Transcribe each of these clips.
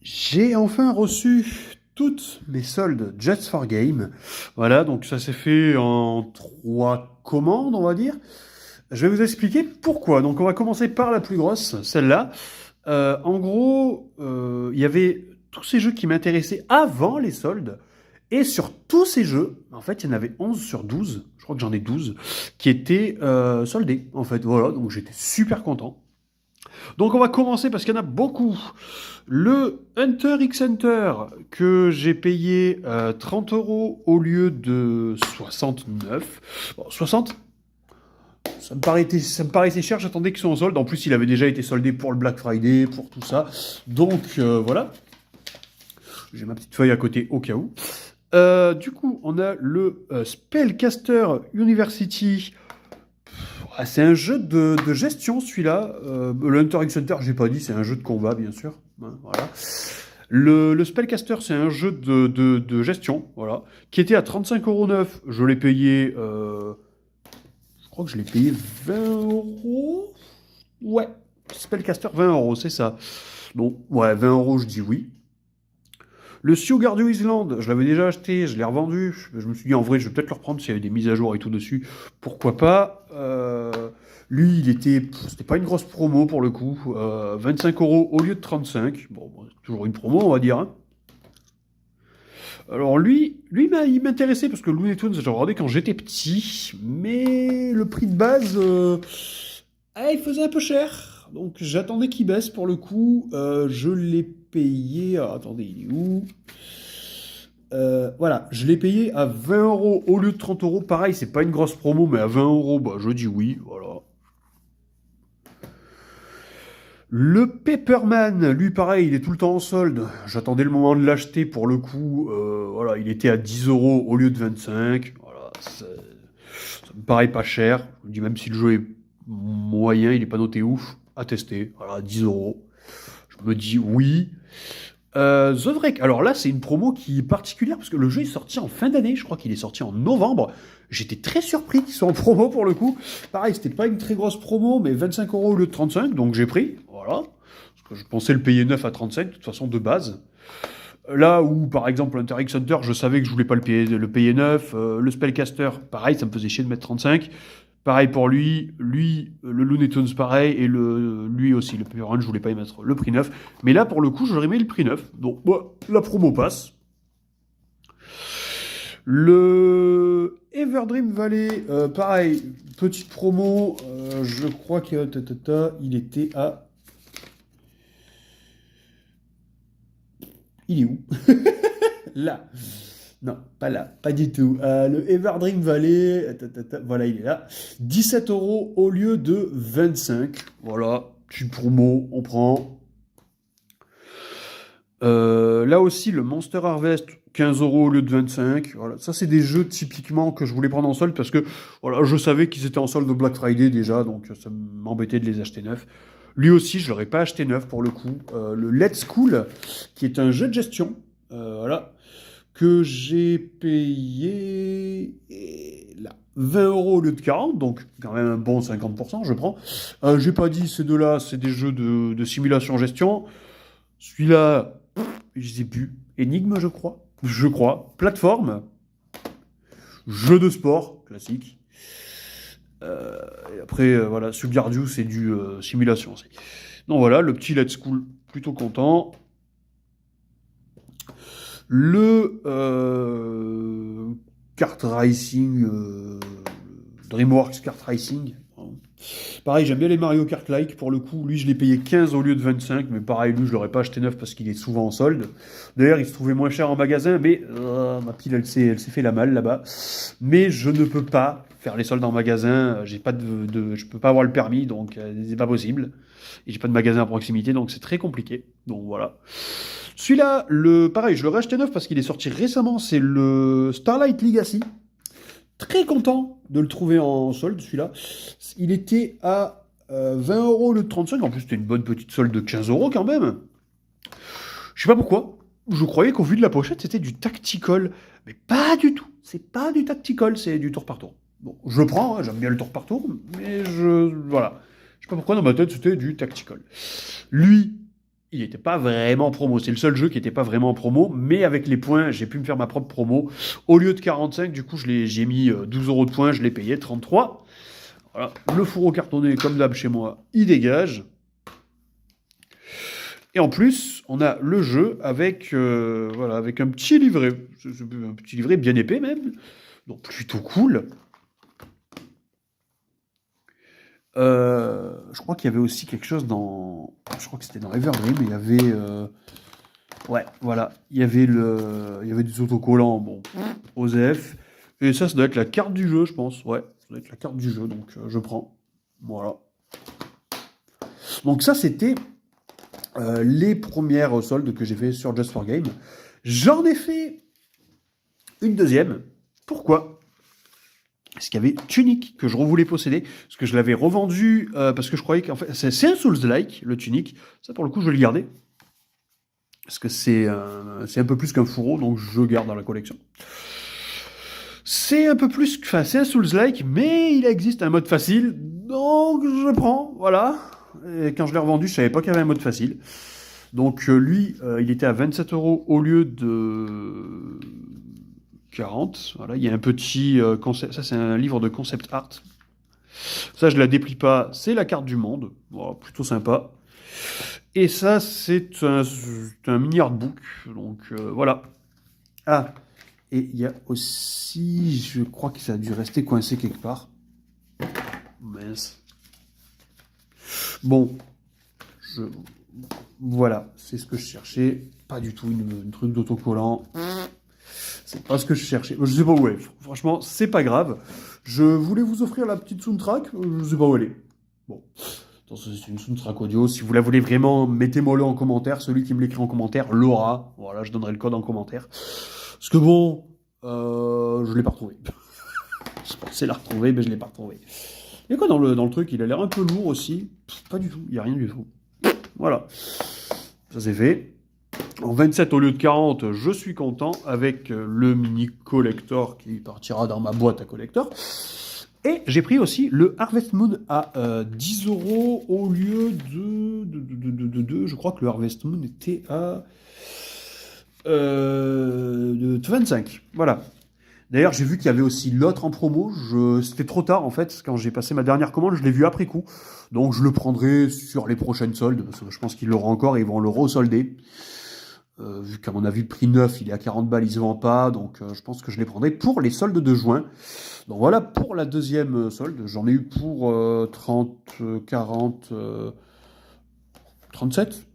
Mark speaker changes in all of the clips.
Speaker 1: J'ai enfin reçu toutes mes soldes Just for Game. Voilà, donc ça s'est fait en 3 commandes, on va dire. Je vais vous expliquer pourquoi. Donc on va commencer par la plus grosse, celle-là. En gros, il y avait tous ces jeux qui m'intéressaient avant les soldes. Et sur tous ces jeux, en fait, il y en avait 11 sur 12, je crois que j'en ai 12, qui étaient soldés. En fait, voilà, donc j'étais super content. Donc on va commencer parce qu'il y en a beaucoup. Le Hunter x Hunter que j'ai payé 30 euros au lieu de 69. Bon, 60, ça me paraissait cher, j'attendais qu'il soit en solde. En plus, il avait déjà été soldé pour le Black Friday, pour tout ça. Donc voilà, j'ai ma petite feuille à côté au cas où. Du coup, on a le Spellcaster University. Ah, c'est un jeu de gestion, celui-là. Le Hunter x Hunter, j'ai pas dit, c'est un jeu de combat, bien sûr. Hein, voilà. Le Spellcaster, c'est un jeu de gestion, voilà, qui était à 35,9 €. Je l'ai payé, je crois que je l'ai payé 20 euros. Ouais, Spellcaster 20 euros, c'est ça. Bon, ouais, 20 euros, je dis oui. Le Stardew Island, je l'avais déjà acheté, je l'ai revendu. Je me suis dit, en vrai, je vais peut-être le reprendre s'il y avait des mises à jour et tout dessus. Pourquoi pas. Lui, c'était pas une grosse promo pour le coup. 25 euros au lieu de 35. Bon, toujours une promo, on va dire. Hein. Alors lui, il m'intéressait parce que Looney Tunes, j'ai regardé quand j'étais petit, mais le prix de base, il faisait un peu cher. Donc j'attendais qu'il baisse pour le coup. Je l'ai payé. Alors, attendez, il est où? Voilà, je l'ai payé à 20 euros au lieu de 30 euros. Pareil, c'est pas une grosse promo, mais à 20 euros, bah, je dis oui. Voilà. Le Pepperman, lui, pareil, il est tout le temps en solde. J'attendais le moment de l'acheter pour le coup. Voilà, il était à 10 euros au lieu de 25. Voilà, ça me paraît pas cher. Je me dis même si le jeu est moyen, il est pas noté ouf, à tester. Voilà, 10 euros. Je me dis oui. The Wreck, alors là, c'est une promo qui est particulière parce que le jeu est sorti en fin d'année. Je crois qu'il est sorti en novembre. J'étais très surpris qu'il soit en promo pour le coup. Pareil, c'était pas une très grosse promo, mais 25 euros au lieu de 35, donc j'ai pris. Voilà. Parce que je pensais le payer 9 à 35, de toute façon, de base. Là où, par exemple, Hunter x Hunter, je savais que je voulais pas le payer 9. Le Spellcaster, pareil, ça me faisait chier de mettre 35. Pareil pour lui, le Looney Tunes pareil, et lui aussi, le Paper Run, je voulais pas y mettre le prix 9. Mais là, pour le coup, j'aurais mis le prix 9. Donc, la promo passe. Le Everdream Valley, pareil, petite promo, je crois qu'il était à... Il est où? Là. Non, pas là, pas du tout. Le Everdream Valley, voilà, il est là. 17 euros au lieu de 25. Voilà, petite promo, on prend. Là aussi, le Monster Harvest, 15 euros au lieu de 25. Voilà, ça, c'est des jeux typiquement que je voulais prendre en solde parce que voilà, je savais qu'ils étaient en solde au Black Friday déjà, donc ça m'embêtait de les acheter neufs. Lui aussi, je l'aurais pas acheté neuf pour le coup. Le Let's Cool, qui est un jeu de gestion, voilà, que j'ai payé là, 20 euros au lieu de 40, donc quand même un bon 50%, je prends. J'ai pas dit ces deux-là, c'est des jeux de simulation gestion. Celui-là, je sais plus. Énigme, je crois. Je crois. Plateforme. Jeu de sport, classique. Et après, voilà, Subgardiu, c'est du simulation aussi. Donc voilà, le petit Let's Cool, plutôt content. Le Kart Racing, DreamWorks Kart Racing. Pareil, j'aime bien les Mario Kart-like. Pour le coup, lui, je l'ai payé 15 au lieu de 25. Mais pareil, lui, je l'aurais pas acheté neuf parce qu'il est souvent en solde. D'ailleurs, il se trouvait moins cher en magasin. Mais ma pile, elle s'est fait la malle là-bas. Mais je ne peux pas faire les soldes en magasin. J'ai pas je peux pas avoir le permis. Donc, c'est pas possible. Et j'ai pas de magasin à proximité. Donc, c'est très compliqué. Donc, voilà. Celui-là, pareil, je l'aurais acheté neuf parce qu'il est sorti récemment. C'est le Starlight Legacy. Très content de le trouver en solde, celui-là. Il était à 20 euros le 35. En plus, c'était une bonne petite solde de 15 euros quand même. Je sais pas pourquoi. Je croyais qu'au vu de la pochette, c'était du tactical. Mais pas du tout. C'est pas du tactical, c'est du tour par tour. Bon, je prends, hein, j'aime bien le tour par tour, mais voilà. Je sais pas pourquoi dans ma tête, c'était du tactical. Lui, il n'était pas vraiment en promo. C'est le seul jeu qui n'était pas vraiment en promo, mais avec les points, j'ai pu me faire ma propre promo. Au lieu de 45, du coup, j'ai mis 12 € de points, je l'ai payé 33. Voilà. Le fourreau cartonné, comme d'hab chez moi, il dégage. Et en plus, on a le jeu avec, voilà, avec un petit livret. Un petit livret bien épais même. Donc plutôt cool. Je crois qu'il y avait aussi quelque chose dans... Je crois que c'était dans Evergreen, mais il y avait... Ouais, voilà. Il y avait des autocollants, bon, OSEF. Et ça doit être la carte du jeu, je pense. Ouais, ça doit être la carte du jeu, donc je prends. Voilà. Donc ça, c'était les premières soldes que j'ai fait sur Just for Game. J'en ai fait une deuxième. Pourquoi ? Parce qu'il y avait Tunic que je voulais posséder, parce que je l'avais revendu, parce que je croyais qu'en fait, c'est un Souls-like, le Tunic. Ça, pour le coup, je vais le garder. Parce que c'est un peu plus qu'un fourreau, donc je garde dans la collection. C'est un peu plus... Enfin, c'est un Souls-like, mais il existe un mode facile, donc je prends, voilà. Et quand je l'ai revendu, je savais pas qu'il y avait un mode facile. Donc lui, il était à 27 € au lieu de 40. Voilà, il y a un petit concept. Ça, c'est un livre de concept art. Ça, je la déplie pas. C'est la carte du monde. Voilà, plutôt sympa. Et ça, c'est un mini artbook. Donc voilà. Ah, et il y a aussi, je crois que ça a dû rester coincé quelque part. Mince. Bon, voilà, c'est ce que je cherchais. Pas du tout une truc d'autocollant. C'est pas ce que je cherchais. Je sais pas où elle est. Franchement, c'est pas grave. Je voulais vous offrir la petite soundtrack. Je sais pas où elle est. Bon. C'est une soundtrack audio. Si vous la voulez vraiment, mettez-moi-le en commentaire. Celui qui me l'écrit en commentaire l'aura. Voilà, je donnerai le code en commentaire. Parce que bon, je l'ai pas retrouvé. Je pensais la retrouver, mais je l'ai pas retrouvé. Il y a quoi dans le truc? Il a l'air un peu lourd aussi. Pas du tout. Il y a rien du tout. Voilà. Ça c'est fait. En 27 au lieu de 40, je suis content avec le mini collector qui partira dans ma boîte à collector. Et j'ai pris aussi le Harvest Moon à 10 € au lieu de... Je crois que le Harvest Moon était à 25. Voilà. D'ailleurs, j'ai vu qu'il y avait aussi l'autre en promo. C'était trop tard, en fait. Quand j'ai passé ma dernière commande, je l'ai vu après coup. Donc, je le prendrai sur les prochaines soldes. Parce que je pense qu'ils l'auront encore et ils vont le resolder. Vu qu'à mon avis, le prix neuf, il est à 40 balles, il se vend pas. Donc, je pense que je les prendrai pour les soldes de juin. Donc, voilà pour la deuxième solde. J'en ai eu pour 30, 40, 37.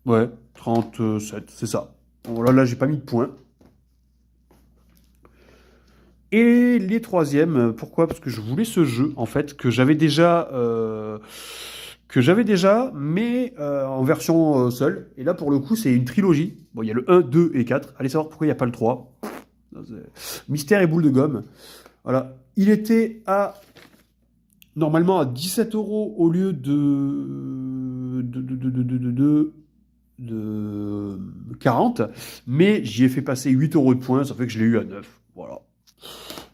Speaker 1: Ouais, 37, c'est ça. Bon, là, j'ai pas mis de points. Et les troisièmes, pourquoi? Parce que je voulais ce jeu, en fait, que j'avais déjà, mais en version seule. Et là, pour le coup, c'est une trilogie. Bon, il y a le 1, 2 et 4. Allez savoir pourquoi il n'y a pas le 3. Mystère et boule de gomme. Voilà. Il était normalement à 17 € au lieu de 40. Mais j'y ai fait passer 8 € de points. Ça fait que je l'ai eu à 9. Voilà.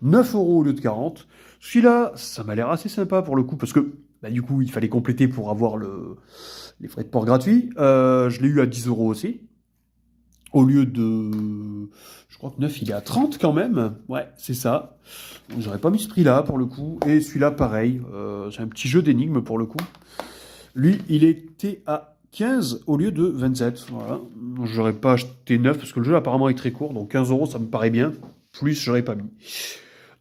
Speaker 1: 9 € au lieu de 40. Celui-là, ça m'a l'air assez sympa pour le coup, parce que bah, du coup, il fallait compléter pour avoir les frais de port gratuits. Je l'ai eu à 10 € aussi. Au lieu de... Je crois que 9, il est à 30 quand même. Ouais, c'est ça. J'aurais pas mis ce prix-là pour le coup. Et celui-là, pareil. C'est un petit jeu d'énigmes pour le coup. Lui, il était à 15 au lieu de 27. Voilà. J'aurais pas acheté 9 parce que le jeu apparemment est très court. Donc 15 € ça me paraît bien. Plus, j'aurais pas mis.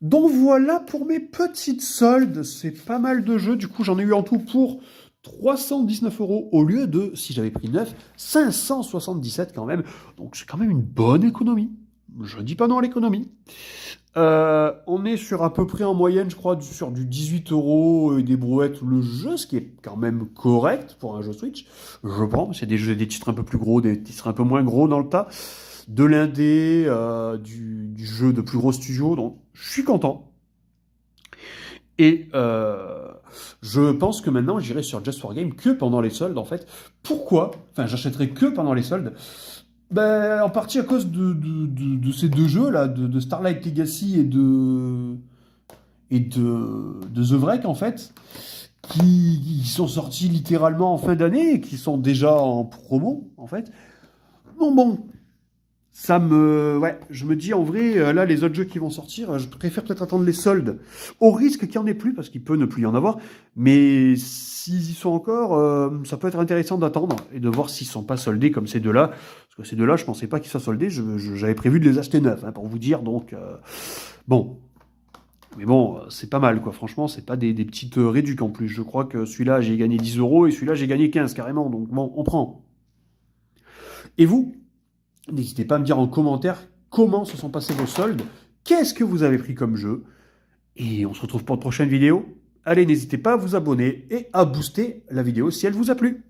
Speaker 1: Donc voilà pour mes petites soldes. C'est pas mal de jeux. Du coup, j'en ai eu en tout pour 319 € au lieu de, si j'avais pris 9, 577 quand même. Donc c'est quand même une bonne économie. Je dis pas non à l'économie. On est sur à peu près en moyenne, je crois, sur du 18 € et des brouettes le jeu, ce qui est quand même correct pour un jeu Switch. Je pense, c'est des titres un peu plus gros, des titres un peu moins gros dans le tas. De l'indé, du jeu de plus gros studio, donc je suis content. Et je pense que maintenant j'irai sur Just for Game que pendant les soldes en fait. Pourquoi? Enfin, j'achèterai que pendant les soldes. Ben, en partie à cause de ces deux jeux là, de Starlight Legacy et de The Wreck en fait. qui sont sortis littéralement en fin d'année et qui sont déjà en promo, en fait. Bon, ouais, je me dis en vrai, là, les autres jeux qui vont sortir, je préfère peut-être attendre les soldes, au risque qu'il n'y en ait plus, parce qu'il peut ne plus y en avoir, mais s'ils y sont encore, ça peut être intéressant d'attendre et de voir s'ils sont pas soldés comme ces deux-là, parce que ces deux-là, je pensais pas qu'ils soient soldés, j'avais prévu de les acheter neufs, hein, pour vous dire, donc, bon. Mais bon, c'est pas mal, quoi. Franchement, c'est pas des petites réducs en plus. Je crois que celui-là, j'ai gagné 10 euros et celui-là, j'ai gagné 15 carrément. Donc bon, on prend. Et vous, n'hésitez pas à me dire en commentaire comment se sont passés vos soldes, qu'est-ce que vous avez pris comme jeu. Et on se retrouve pour une prochaine vidéo. Allez, n'hésitez pas à vous abonner et à booster la vidéo si elle vous a plu.